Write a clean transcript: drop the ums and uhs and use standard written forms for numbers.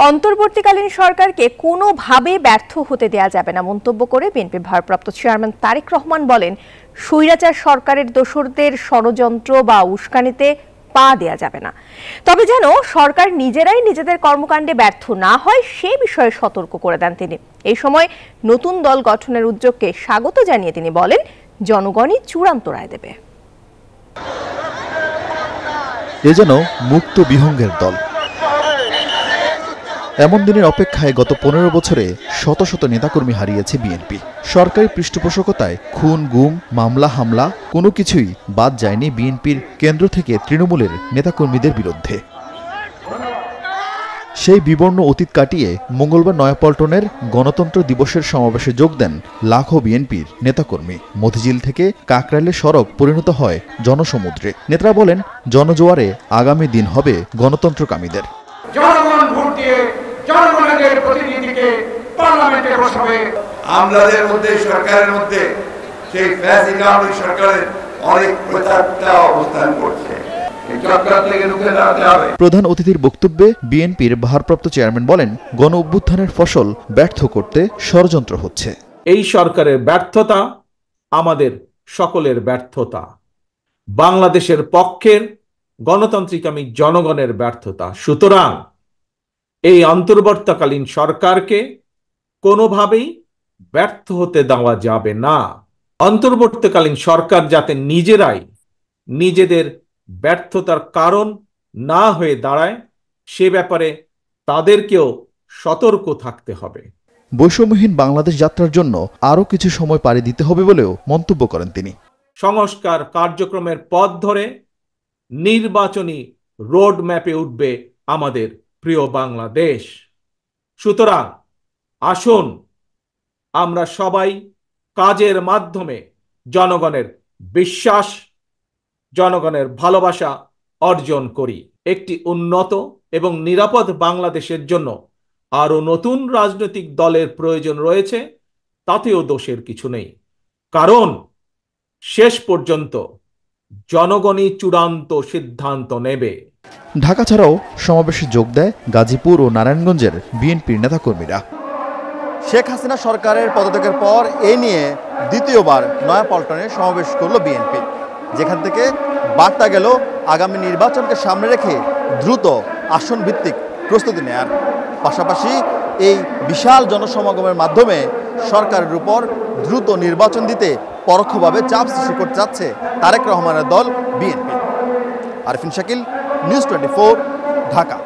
অন্তর্বর্তীকালীন সরকারকে কোনোভাবে ব্যর্থ হতে দেয়া যাবে না মন্তব্য করে বিএনপির ভারপ্রাপ্ত চেয়ারম্যান তারেক রহমান বলেন, স্বৈরাচার সরকারের দোসরদের ষড়যন্ত্র বা উস্কানিতে পা দেয়া যাবে না। তবে যেন সরকার নিজেরাই নিজেদের কর্মকাণ্ডে ব্যর্থ না হয় সে বিষয়ে সতর্ক করে দেন তিনি। এই সময় নতুন দল গঠনের উদ্যোগকে স্বাগত জানিয়ে তিনি বলেন, জনগণই চূড়ান্ত রায় দেবে। এ যেন মুক্ত বিহঙ্গের দল। এমন দিনের অপেক্ষায় গত 15 বছরে শত শত নেতাকর্মী হারিয়েছে বিএনপি। সরকারি পৃষ্ঠপোষকতায় খুন, গুম, মামলা, হামলা কোনো কিছুই বাদ যায়নি বিএনপির কেন্দ্র থেকে তৃণমূলের নেতাকর্মীদের বিরুদ্ধে। সেই বিবর্ণ অতীত কাটিয়ে মঙ্গলবার নয়াপল্টনের গণতন্ত্র দিবসের সমাবেশে যোগ দেন লাখো বিএনপির নেতাকর্মী। মতিঝিল থেকে কাকরাইলের সড়ক পরিণত হয় জনসমুদ্রে। নেতারা বলেন, জনজোয়ারে আগামী দিন হবে গণতন্ত্রকামীদের। জনগণ ভোট দিয়ে জনগণের প্রতিনিধিকে পার্লামেন্টে বসাবে। আমলাদের মধ্যে, সরকারের মধ্যে সেই ফ্যাসিস্ট আওয়ামী সরকারের অনেক প্রতারণা অবস্থান করছে। প্রধান অতিথির বক্তব্যে বিএনপির ভারপ্রাপ্ত চেয়ারম্যান বলেন, গণ অভ্যুত্থানের ফসল ব্যর্থ করতে ষড়যন্ত্র হচ্ছে। এই সরকারের ব্যর্থতা আমাদের সকলের ব্যর্থতা, বাংলাদেশের পক্ষের গণতান্ত্রিকামী জনগণের ব্যর্থতা। সুতরাং এই অন্তর্বর্তীকালীন সরকারকে কোনোভাবেই ব্যর্থ হতে দেওয়া যাবে না। অন্তর্বর্তীকালীন সরকার যাতে নিজেরাই নিজেদের ব্যর্থতার কারণ না হয়ে দাঁড়ায় সে ব্যাপারে তাদেরকেও সতর্ক থাকতে হবে। বৈষম্যহীন বাংলাদেশ যাত্রার জন্য আরও কিছু সময় পাড়ি দিতে হবে বলেও মন্তব্য করেন তিনি। সংস্কার কার্যক্রমের পথ ধরে নির্বাচনী রোড ম্যাপে উঠবে আমাদের প্রিয় বাংলাদেশ। সুতরাং আসুন আমরা সবাই কাজের মাধ্যমে জনগণের বিশ্বাস, জনগণের ভালোবাসা অর্জন করি। একটি উন্নত এবং নিরাপদ বাংলাদেশের জন্য আরও নতুন রাজনৈতিক দলের প্রয়োজন রয়েছে, তাতেও দোষের কিছু নেই, কারণ শেষ পর্যন্ত জনগণই চূড়ান্ত সিদ্ধান্ত নেবে। ঢাকা ছাড়াও সমাবেশে যোগ দেয় গাজীপুর ও নারায়ণগঞ্জের বিএনপির নেতাকর্মীরা। শেখ হাসিনা সরকারের পদত্যাগের পর এ নিয়ে দ্বিতীয়বার নয়াপল্টনে সমাবেশ করল বিএনপি, যেখান থেকে বার্তা গেল আগামী নির্বাচনকে সামনে রেখে দ্রুত আসন ভিত্তিক প্রস্তুতি নেয়ার। পাশাপাশি এই বিশাল জনসমাগমের মাধ্যমে সরকারের উপর দ্রুত নির্বাচন দিতে পরোক্ষভাবে চাপ সৃষ্টি করতে যাচ্ছে তারেক রহমানের দল বিএনপি। আরিফিন শাকিল, নিউজ 24, ঢাকা।